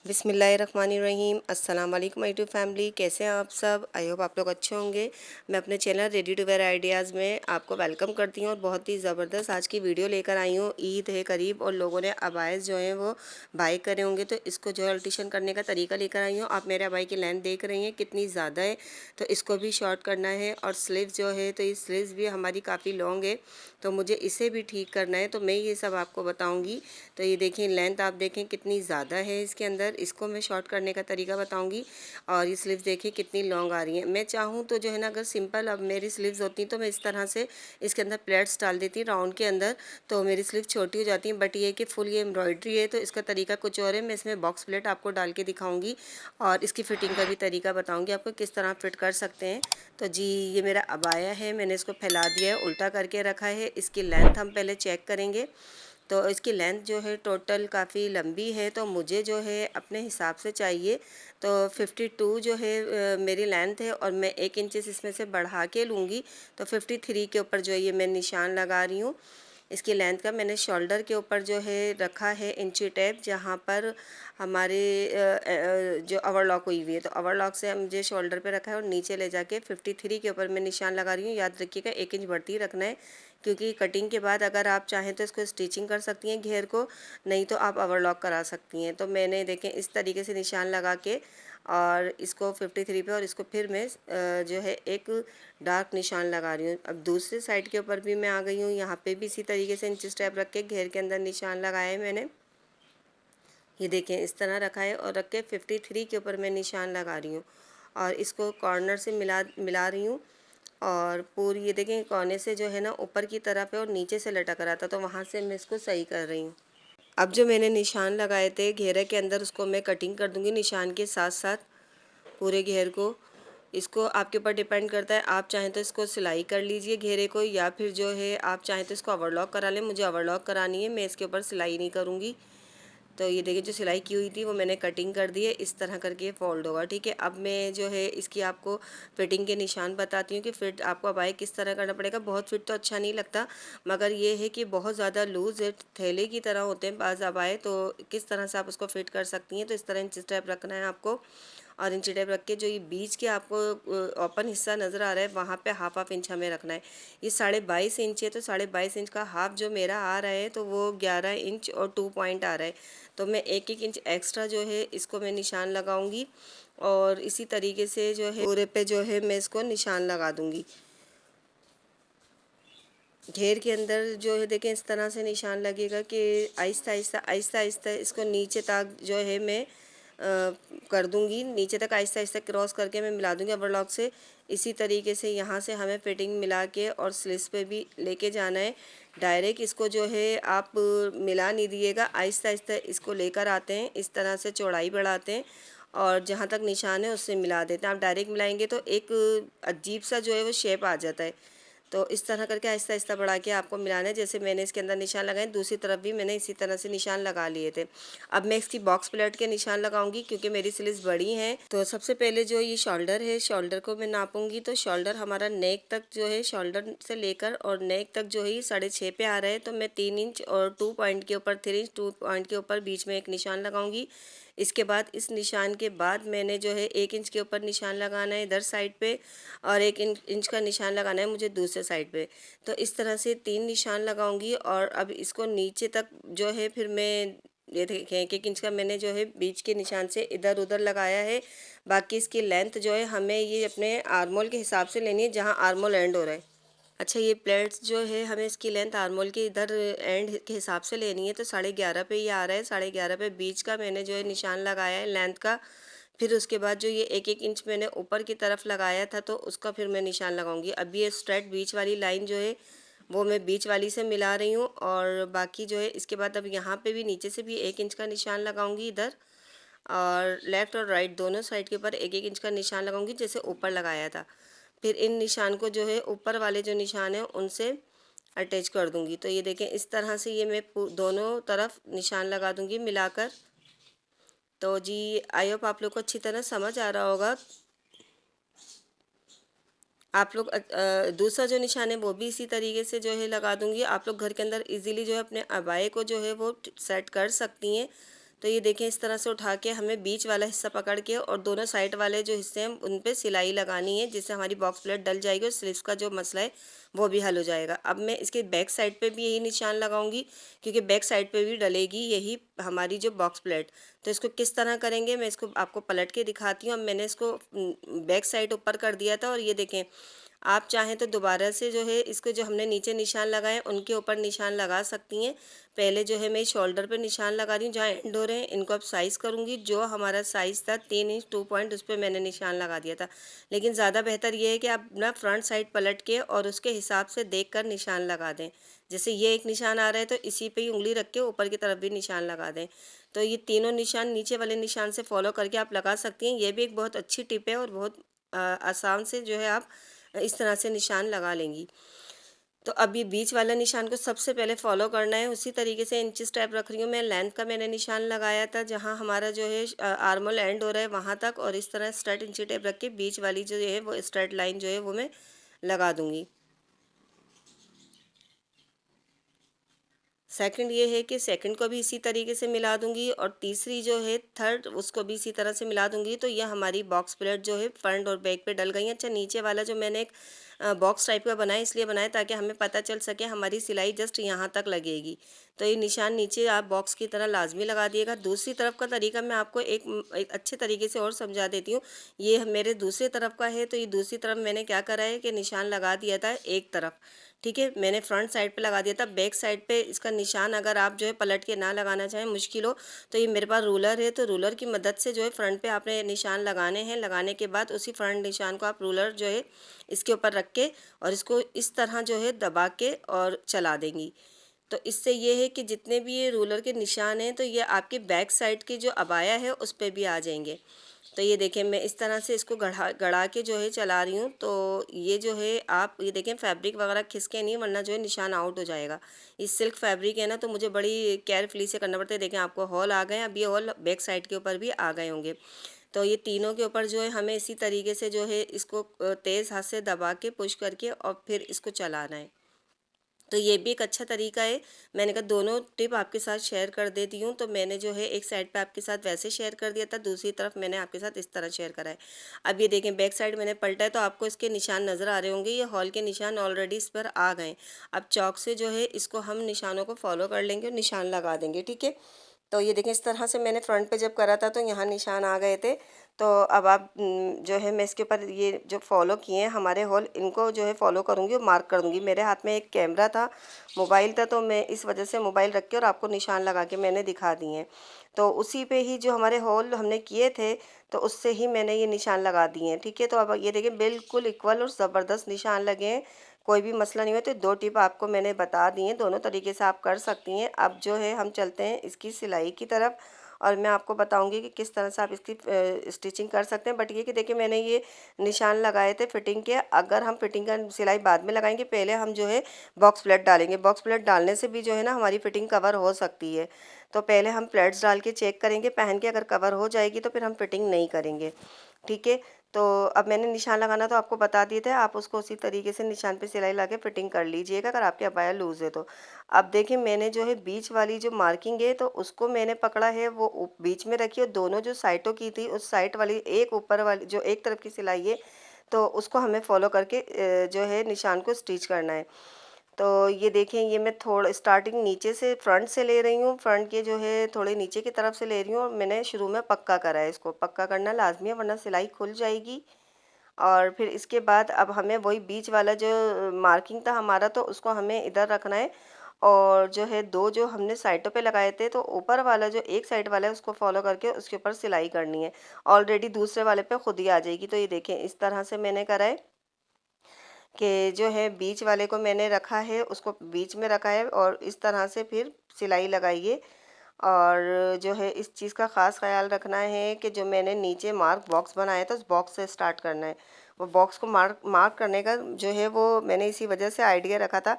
बिस्मिल्लाहिर्रहमानिर्रहीम। अस्सलाम वालेकुम माय यूट्यूब फैमिली, कैसे हैं आप सब। आई होप आप लोग अच्छे होंगे। मैं अपने channel ready to wear ideas में आपको वेलकम करती हूँ और बहुत ही ज़बरदस्त आज की वीडियो लेकर आई हूँ। ईद है करीब और लोगों ने अबायस जो है वो बाई करे होंगे, तो इसको जो है अल्टीशन करने का तरीका लेकर आई हूँ। आप मेरे अबाई की लेंथ देख रही हैं कितनी ज़्यादा है, तो इसको भी शॉर्ट करना है। और स्लीव्स जो है तो ये स्लीव्स भी हमारी काफ़ी लॉन्ग है, तो मुझे इसे भी ठीक करना है, तो मैं ये सब आपको बताऊँगी। तो ये देखें लेंथ आप देखें कितनी ज़्यादा है इसके अंदर, इसको मैं शॉर्ट करने का तरीका बताऊंगी। और ये स्लीव्स देखिए कितनी लॉन्ग आ रही हैं। मैं चाहूँ तो जो है ना, अगर सिंपल अब मेरी स्लीव्स होती तो मैं इस तरह से इसके अंदर प्लेट्स डाल देती राउंड के अंदर, तो मेरी स्लीव छोटी हो जाती है। बट ये कि फुल ये एम्ब्रॉयडरी है तो इसका तरीका कुछ और है। मैं इसमें बॉक्स प्लेट आपको डाल के दिखाऊंगी और इसकी फ़िटिंग का भी तरीका बताऊँगी आपको किस तरह फिट कर सकते हैं। तो जी ये मेरा अबाया है, मैंने इसको फैला दिया है, उल्टा करके रखा है। इसकी लेंथ हम पहले चेक करेंगे। तो इसकी लेंथ जो है टोटल काफ़ी लंबी है, तो मुझे जो है अपने हिसाब से चाहिए। तो 52 जो है मेरी लेंथ है और मैं 1 इंचेस इसमें से बढ़ा के लूँगी। तो 53 के ऊपर जो है ये मैं निशान लगा रही हूँ। इसकी लेंथ का मैंने शोल्डर के ऊपर जो है रखा है इंची टेप, जहाँ पर हमारे जो ओवरलॉक हुई हुई है, तो ओवरलॉक से मुझे शोल्डर पे रखा है और नीचे ले जाके 53 के ऊपर मैं निशान लगा रही हूँ। याद रखिएगा 1 इंच बढ़ती ही रखना है, क्योंकि कटिंग के बाद अगर आप चाहें तो इसको स्टिचिंग कर सकती हैं घेर को, नहीं तो आप ओवरलॉक करा सकती हैं। तो मैंने देखें इस तरीके से निशान लगा के और इसको 53 पे और इसको फिर मैं जो है एक डार्क निशान लगा रही हूँ। अब दूसरे साइड के ऊपर भी मैं आ गई हूँ, यहाँ पे भी इसी तरीके से इंची स्टेप रख के घेर के अंदर निशान लगाया है मैंने। ये देखें इस तरह रखा है और रख के 53 के ऊपर मैं निशान लगा रही हूँ और इसको कॉर्नर से मिला रही हूँ। और पूरी ये देखें कोने से जो है ना ऊपर की तरफ है और नीचे से लटक रहा था, तो वहाँ से मैं इसको सही कर रही हूँ। अब जो मैंने निशान लगाए थे घेरे के अंदर, उसको मैं कटिंग कर दूँगी निशान के साथ साथ पूरे घेर को। इसको आपके ऊपर डिपेंड करता है, आप चाहें तो इसको सिलाई कर लीजिए घेरे को, या फिर जो है आप चाहें तो इसको ओवरलॉक करा लें। मुझे ओवरलॉक करानी है, मैं इसके ऊपर सिलाई नहीं करूँगी। तो ये देखिए जो सिलाई की हुई थी वो मैंने कटिंग कर दी है, इस तरह करके ये फोल्ड होगा। ठीक है, अब मैं जो है इसकी आपको फिटिंग के निशान बताती हूँ कि फिट आपको अबाई किस तरह करना पड़ेगा। बहुत फिट तो अच्छा नहीं लगता, मगर ये है कि बहुत ज़्यादा लूज़ है, थैले की तरह होते हैं बाज़ अबाए, तो किस तरह से आप उसको फिट कर सकती हैं। तो इस तरह इंची टेप रखना है आपको और इंची टेप रख के जो ये बीच के आपको ओपन हिस्सा नज़र आ रहा है वहाँ पे हाफ इंच हमें रखना है। ये 22.5 इंच है, तो 22.5 इंच का हाफ जो मेरा आ रहा है तो वो 11 इंच और 2 पॉइंट आ रहा है। तो मैं 1-1 इंच एक्स्ट्रा जो है इसको मैं निशान लगाऊंगी और इसी तरीके से जो है पूरे पे जो है मैं इसको निशान लगा दूंगी। घेर के अंदर जो है देखें इस तरह से निशान लगेगा कि आहिस्ता आहिस्ता आहिस्ता आहिस्ता इसको नीचे तक जो है मैं कर दूंगी, नीचे तक आहिस्ता आहिस्ता क्रॉस करके मैं मिला दूंगी ओवरलॉक से। इसी तरीके से यहाँ से हमें फिटिंग मिला के और स्लीव्स पे भी लेके जाना है। डायरेक्ट इसको जो है आप मिला नहीं दिएगा, आहिस्ता आहिस्ता इसको लेकर आते हैं, इस तरह से चौड़ाई बढ़ाते हैं और जहाँ तक निशान है उससे मिला देते हैं। आप डायरेक्ट मिलाएंगे तो एक अजीब सा जो है वो शेप आ जाता है। तो इस तरह करके आहिस्ता आहिस्ता बढ़ा के आपको मिलाना है। जैसे मैंने इसके अंदर निशान लगाए, दूसरी तरफ भी मैंने इसी तरह से निशान लगा लिए थे। अब मैं इसकी बॉक्स प्लेट के निशान लगाऊंगी क्योंकि मेरी स्लीव्स बड़ी हैं। तो सबसे पहले जो ये शोल्डर है, शोल्डर को मैं नापूंगी। तो शोल्डर हमारा नेक तक जो है, शोल्डर से लेकर और नेक तक जो है ये 6.5 पे आ रहा है। तो मैं 3 इंच और 2 पॉइंट के ऊपर 3 इंच 2 पॉइंट के ऊपर बीच में एक निशान लगाऊंगी। इसके बाद इस निशान के बाद मैंने जो है 1 इंच के ऊपर निशान लगाना है इधर साइड पे और 1 इंच का निशान लगाना है मुझे दूसरे साइड पे। तो इस तरह से 3 निशान लगाऊंगी और अब इसको नीचे तक जो है फिर मैं ये देखें 1 इंच का मैंने जो है बीच के निशान से इधर उधर लगाया है। बाकी इसकी लेंथ जो है हमें ये अपने आर्मोल के हिसाब से लेनी है, जहाँ आर्मोल एंड हो रहा है। अच्छा, ये प्लेट्स जो है हमें इसकी लेंथ आर्मोल के इधर एंड के हिसाब से लेनी है। तो 11.5 पे ये आ रहा है, 11.5 पे बीच का मैंने जो है निशान लगाया है लेंथ का। फिर उसके बाद जो ये 1-1 इंच मैंने ऊपर की तरफ लगाया था तो उसका फिर मैं निशान लगाऊंगी। अभी ये स्ट्रेट बीच वाली लाइन जो है वो मैं बीच वाली से मिला रही हूँ और बाकी जो है इसके बाद अब यहाँ पे भी नीचे से भी 1 इंच का निशान लगाऊंगी इधर, और लेफ़्ट और राइट दोनों साइड के ऊपर 1-1 इंच का निशान लगाऊंगी जैसे ऊपर लगाया था। फिर इन निशान को जो है ऊपर वाले जो निशान है उनसे अटैच कर दूंगी। तो ये देखें इस तरह से ये मैं दोनों तरफ निशान लगा दूंगी मिलाकर। तो जी आई होप आप लोग को अच्छी तरह समझ आ रहा होगा। आप लोग दूसरा जो निशान है वो भी इसी तरीके से जो है लगा दूंगी। आप लोग घर के अंदर इजीली जो है अपने अबाए को जो है वो सेट कर सकती हैं। तो ये देखें इस तरह से उठा के हमें बीच वाला हिस्सा पकड़ के और दोनों साइड वाले जो हिस्से हैं उन पे सिलाई लगानी है, जिससे हमारी बॉक्स प्लेट डल जाएगी और स्लीव्स का जो मसला है वो भी हल हो जाएगा। अब मैं इसके बैक साइड पे भी यही निशान लगाऊंगी, क्योंकि बैक साइड पे भी डलेगी यही हमारी जो बॉक्स प्लेट। तो इसको किस तरह करेंगे मैं इसको आपको पलट के दिखाती हूँ। अब मैंने इसको बैक साइड ऊपर कर दिया था और ये देखें आप चाहें तो दोबारा से जो है इसको जो हमने नीचे निशान लगाए उनके ऊपर निशान लगा सकती हैं। पहले जो है मैं शोल्डर पे निशान लगा रही हूँ जहाँ एंड हो रहे हैं, इनको अब साइज़ करूँगी। जो हमारा साइज़ था 3 इंच 2 पॉइंट, उस पर मैंने निशान लगा दिया था। लेकिन ज़्यादा बेहतर ये है कि आप ना फ्रंट साइड पलट के और उसके हिसाब से देख कर निशान लगा दें। जैसे ये एक निशान आ रहा है तो इसी पे ही उंगली रख के ऊपर की तरफ भी निशान लगा दें। तो ये तीनों निशान नीचे वाले निशान से फॉलो करके आप लगा सकती हैं। ये भी एक बहुत अच्छी टिप है और बहुत आसान से जो है आप इस तरह से निशान लगा लेंगी। तो अब ये बीच वाला निशान को सबसे पहले फॉलो करना है। उसी तरीके से इंची स्टेप रख रही हूँ मैं। लेंथ का मैंने निशान लगाया था जहाँ हमारा जो है आर्मोल एंड हो रहा है वहाँ तक, और इस तरह स्ट्रेट इंची टेप रख के बीच वाली जो है वो स्ट्रेट लाइन जो है वो मैं लगा दूँगी। सेकंड ये है कि सेकंड को भी इसी तरीके से मिला दूंगी और तीसरी जो है थर्ड उसको भी इसी तरह से मिला दूंगी। तो ये हमारी बॉक्स प्लेट जो है फ्रंट और बैक पे डल गई है। अच्छा, नीचे वाला जो मैंने एक बॉक्स टाइप का बनाया इसलिए बनाया ताकि हमें पता चल सके हमारी सिलाई जस्ट यहाँ तक लगेगी। तो ये निशान नीचे आप बॉक्स की तरह लाजमी लगा दिएगा। दूसरी तरफ का तरीका मैं आपको एक अच्छे तरीके से और समझा देती हूँ। ये मेरे दूसरी तरफ का है। तो ये दूसरी तरफ मैंने क्या करा है कि निशान लगा दिया था एक तरफ, ठीक है, मैंने फ्रंट साइड पे लगा दिया था। बैक साइड पे इसका निशान अगर आप जो है पलट के ना लगाना चाहें, मुश्किल हो, तो ये मेरे पास रूलर है, तो रूलर की मदद से जो है फ्रंट पे आपने निशान लगाने हैं। लगाने के बाद उसी फ्रंट निशान को आप रूलर जो है इसके ऊपर रख के और इसको इस तरह जो है दबा के और चला देंगी। तो इससे ये है कि जितने भी ये रूलर के निशान हैं तो ये आपके बैक साइड की जो अबाया है उस पर भी आ जाएंगे। तो ये देखें मैं इस तरह से इसको गढ़ा गढ़ा के जो है चला रही हूँ। तो ये जो है आप ये देखें फैब्रिक वगैरह खिसके नहीं, वरना जो है निशान आउट हो जाएगा। ये सिल्क फैब्रिक है ना, तो मुझे बड़ी केयरफुली से करना पड़ता है। देखें आपको हॉल आ गए, अब ये हॉल बैक साइड के ऊपर भी आ गए होंगे। तो ये तीनों के ऊपर जो है हमें इसी तरीके से जो है इसको तेज़ हाथ से दबा के पुश करके और फिर इसको चलाना है। तो ये भी एक अच्छा तरीका है। मैंने कहा दोनों टिप आपके साथ शेयर कर देती हूँ। तो मैंने जो है एक साइड पे आपके साथ वैसे शेयर कर दिया था, दूसरी तरफ मैंने आपके साथ इस तरह शेयर करा है। अब ये देखें बैक साइड मैंने पलटा है तो आपको इसके निशान नज़र आ रहे होंगे। ये हॉल के निशान ऑलरेडी इस पर आ गए। अब चौक से जो है इसको हम निशानों को फॉलो कर लेंगे और निशान लगा देंगे, ठीक है। तो ये देखें इस तरह से मैंने फ्रंट पे जब करा था तो यहाँ निशान आ गए थे। तो अब आप जो है मैं इसके ऊपर ये जो फॉलो किए हैं हमारे हॉल, इनको जो है फॉलो करूँगी और मार्क कर दूँगी। मेरे हाथ में एक कैमरा था, मोबाइल था, तो मैं इस वजह से मोबाइल रख के और आपको निशान लगा के मैंने दिखा दिए हैं। तो उसी पे ही जो हमारे हॉल हमने किए थे तो उससे ही मैंने ये निशान लगा दिए हैं, ठीक है। तो अब ये देखिए बिल्कुल इक्वल और ज़बरदस्त निशान लगे हैं, कोई भी मसला नहीं हुआ। तो दो टिप आपको मैंने बता दी हैं, दोनों तरीके से आप कर सकती हैं। अब जो है हम चलते हैं इसकी सिलाई की तरफ और मैं आपको बताऊंगी कि किस तरह से आप इसकी स्टिचिंग कर सकते हैं। बट ये कि देखिए मैंने ये निशान लगाए थे फिटिंग के। अगर हम फिटिंग का सिलाई बाद में लगाएंगे, पहले हम जो है बॉक्स प्लेट डालेंगे। बॉक्स प्लेट डालने से भी जो है ना हमारी फिटिंग कवर हो सकती है। तो पहले हम प्लेट्स डाल के चेक करेंगे पहन के, अगर कवर हो जाएगी तो फिर हम फिटिंग नहीं करेंगे, ठीक है। तो अब मैंने निशान लगाना तो आपको बता दिए थे, आप उसको उसी तरीके से निशान पे सिलाई लगा के फिटिंग कर लीजिएगा अगर आपके अबाया लूज़ है तो। अब देखिए मैंने जो है बीच वाली जो मार्किंग है तो उसको मैंने पकड़ा है, वो बीच में रखी और दोनों जो साइडों की थी उस साइड वाली एक ऊपर वाली जो एक तरफ की सिलाई है तो उसको हमें फॉलो करके जो है निशान को स्टिच करना है। तो ये देखें ये मैं थोड़ा स्टार्टिंग नीचे से फ्रंट से ले रही हूँ, फ्रंट के जो है थोड़े नीचे की तरफ से ले रही हूँ और मैंने शुरू में पक्का करा है। इसको पक्का करना लाजमी है वरना सिलाई खुल जाएगी। और फिर इसके बाद अब हमें वही बीच वाला जो मार्किंग था हमारा तो उसको हमें इधर रखना है। और जो है दो जो हमने साइडों पे लगाए थे तो ऊपर वाला जो एक साइड वाला है उसको फॉलो करके उसके ऊपर सिलाई करनी है। ऑलरेडी दूसरे वाले पे खुद ही आ जाएगी। तो ये देखें इस तरह से मैंने करा है कि जो है बीच वाले को मैंने रखा है, उसको बीच में रखा है और इस तरह से फिर सिलाई लगाइए। और जो है इस चीज़ का ख़ास ख्याल रखना है कि जो मैंने नीचे मार्क बॉक्स बनाया था उस बॉक्स से स्टार्ट करना है। वो बॉक्स को मार्क मार्क करने का जो है वो मैंने इसी वजह से आइडिया रखा था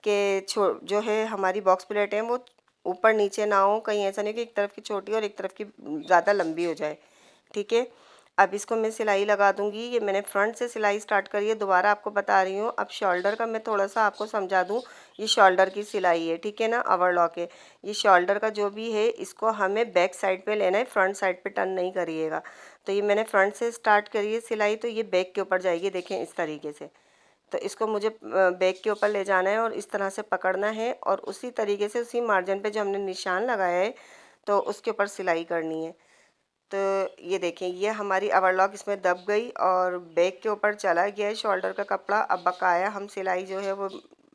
कि जो है हमारी बॉक्स प्लेट है वो ऊपर नीचे ना हो, कहीं ऐसा नहीं कि एक तरफ की छोटी और एक तरफ की ज़्यादा लंबी हो जाए, ठीक है। अब इसको मैं सिलाई लगा दूंगी। ये मैंने फ्रंट से सिलाई स्टार्ट करी है, दोबारा आपको बता रही हूँ। अब शोल्डर का मैं थोड़ा सा आपको समझा दूँ। ये शोल्डर की सिलाई है, ठीक है ना, ओवरलॉक है। ये शोल्डर का जो भी है इसको हमें बैक साइड पे लेना है, फ्रंट साइड पे टर्न नहीं करिएगा। तो ये मैंने फ्रंट से स्टार्ट करी है सिलाई, तो ये बैक के ऊपर जाएगी, देखें इस तरीके से। तो इसको मुझे बैक के ऊपर ले जाना है और इस तरह से पकड़ना है और उसी तरीके से उसी मार्जिन पे जो हमने निशान लगाया है तो उसके ऊपर सिलाई करनी है। तो ये देखें, ये हमारी ओवरलॉक इसमें दब गई और बैक के ऊपर चला गया है शोल्डर का कपड़ा। अब बकाया हम सिलाई जो है वो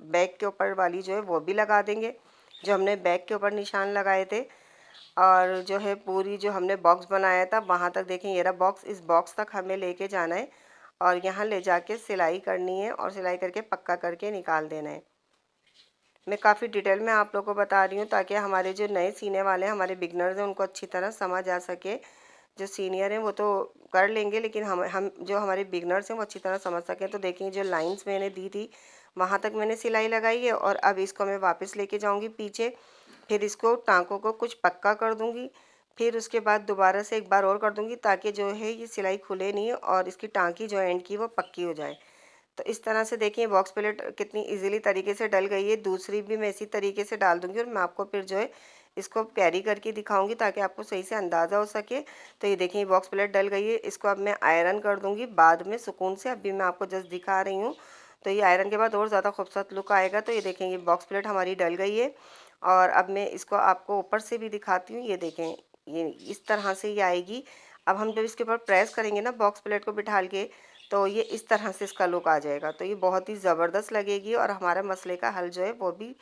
बैक के ऊपर वाली जो है वो भी लगा देंगे, जो हमने बैक के ऊपर निशान लगाए थे। और जो है पूरी जो हमने बॉक्स बनाया था वहाँ तक देखें, ये रहा बॉक्स, इस बॉक्स तक हमें लेके जाना है और यहाँ ले जाके सिलाई करनी है और सिलाई करके पक्का करके निकाल देना है। मैं काफ़ी डिटेल में आप लोगों को बता रही हूँ ताकि हमारे जो नए सीने वाले हैं, हमारे बिगनर्स हैं, उनको अच्छी तरह समझ आ सके। जो सीनियर हैं वो तो कर लेंगे, लेकिन हम जो हमारे बिगनर्स हैं वो अच्छी तरह समझ सकें। तो देखिए जो लाइंस मैंने दी थी वहाँ तक मैंने सिलाई लगाई है और अब इसको मैं वापस लेके जाऊँगी पीछे। फिर इसको टाँकों को कुछ पक्का कर दूँगी, फिर उसके बाद दोबारा से एक बार और कर दूँगी ताकि जो है ये सिलाई खुले नहीं और इसकी टाँकी जो एंड की वो पक्की हो जाए। तो इस तरह से देखिए बॉक्स प्लेट कितनी इजीली तरीके से डल गई है। दूसरी भी मैं इसी तरीके से डाल दूंगी और मैं आपको फिर जो है इसको कैरी करके दिखाऊंगी ताकि आपको सही से अंदाज़ा हो सके। तो ये देखिए बॉक्स प्लेट डल गई है, इसको अब मैं आयरन कर दूंगी बाद में सुकून से। अभी मैं आपको जस्ट दिखा रही हूँ, तो ये आयरन के बाद और ज़्यादा खूबसूरत लुक आएगा। तो ये देखें ये बॉक्स प्लेट हमारी डल गई है और अब मैं इसको आपको ऊपर से भी दिखाती हूँ। ये देखें ये इस तरह से ये आएगी। अब हम जब इसके ऊपर प्रेस करेंगे ना बॉक्स प्लेट को बिठाल के, तो ये इस तरह से इसका लुक आ जाएगा। तो ये बहुत ही ज़बरदस्त लगेगी और हमारा मसले का हल जो है वो भी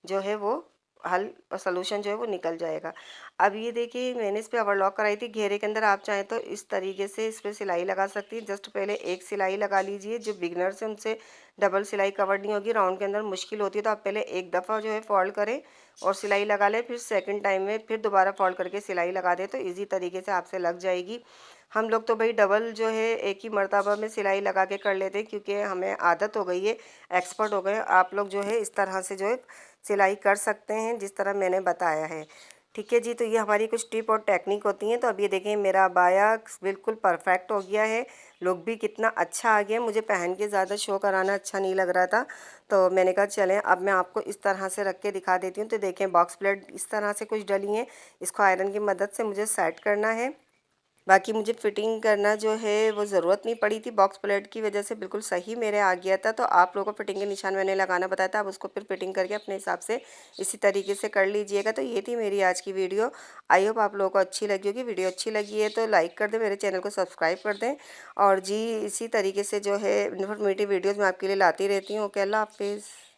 जो है वो हल और सलूशन जो है वो निकल जाएगा। अब ये देखिए मैंने इस पर ओवरलॉक कराई थी घेरे के अंदर, आप चाहें तो इस तरीके से इस पर सिलाई लगा सकती हैं। जस्ट पहले एक सिलाई लगा लीजिए, जो बिगनर्स हैं उनसे डबल सिलाई कवर नहीं होगी, राउंड के अंदर मुश्किल होती है। तो आप पहले एक दफ़ा जो है फोल्ड करें और सिलाई लगा लें, फिर सेकंड टाइम में फिर दोबारा फोल्ड करके सिलाई लगा दें, तो इजी तरीके से आपसे लग जाएगी। हम लोग तो भाई डबल जो है एक ही मर्तबा में सिलाई लगा के कर लेते हैं क्योंकि हमें आदत हो गई है, एक्सपर्ट हो गए। आप लोग जो है इस तरह से जो है सिलाई कर सकते हैं जिस तरह मैंने बताया है, ठीक है जी। तो ये हमारी कुछ टिप और टेक्निक होती हैं। तो अब ये देखें मेरा अबाया बिल्कुल परफेक्ट हो गया है, लुक भी कितना अच्छा आ गया। मुझे पहन के ज़्यादा शो कराना अच्छा नहीं लग रहा था, तो मैंने कहा चलें अब मैं आपको इस तरह से रख के दिखा देती हूँ। तो देखें बॉक्स प्लेट इस तरह से कुछ डली हैं, इसको आयरन की मदद से मुझे सेट करना है। बाकी मुझे फिटिंग करना जो है वो ज़रूरत नहीं पड़ी थी, बॉक्स प्लेट की वजह से बिल्कुल सही मेरे आ गया था। तो आप लोगों को फिटिंग के निशान मैंने लगाना बताया था, आप उसको फिर फिटिंग करके अपने हिसाब से इसी तरीके से कर लीजिएगा। तो ये थी मेरी आज की वीडियो, आई होप आप लोगों को अच्छी लगी होगी। वीडियो अच्छी लगी है तो लाइक कर दें, मेरे चैनल को सब्सक्राइब कर दें और जी इसी तरीके से जो है इन्फॉर्मेटिव वीडियोज़ मैं आपके लिए लाती रहती हूँ। ओके, अल्लाह हाफिज़।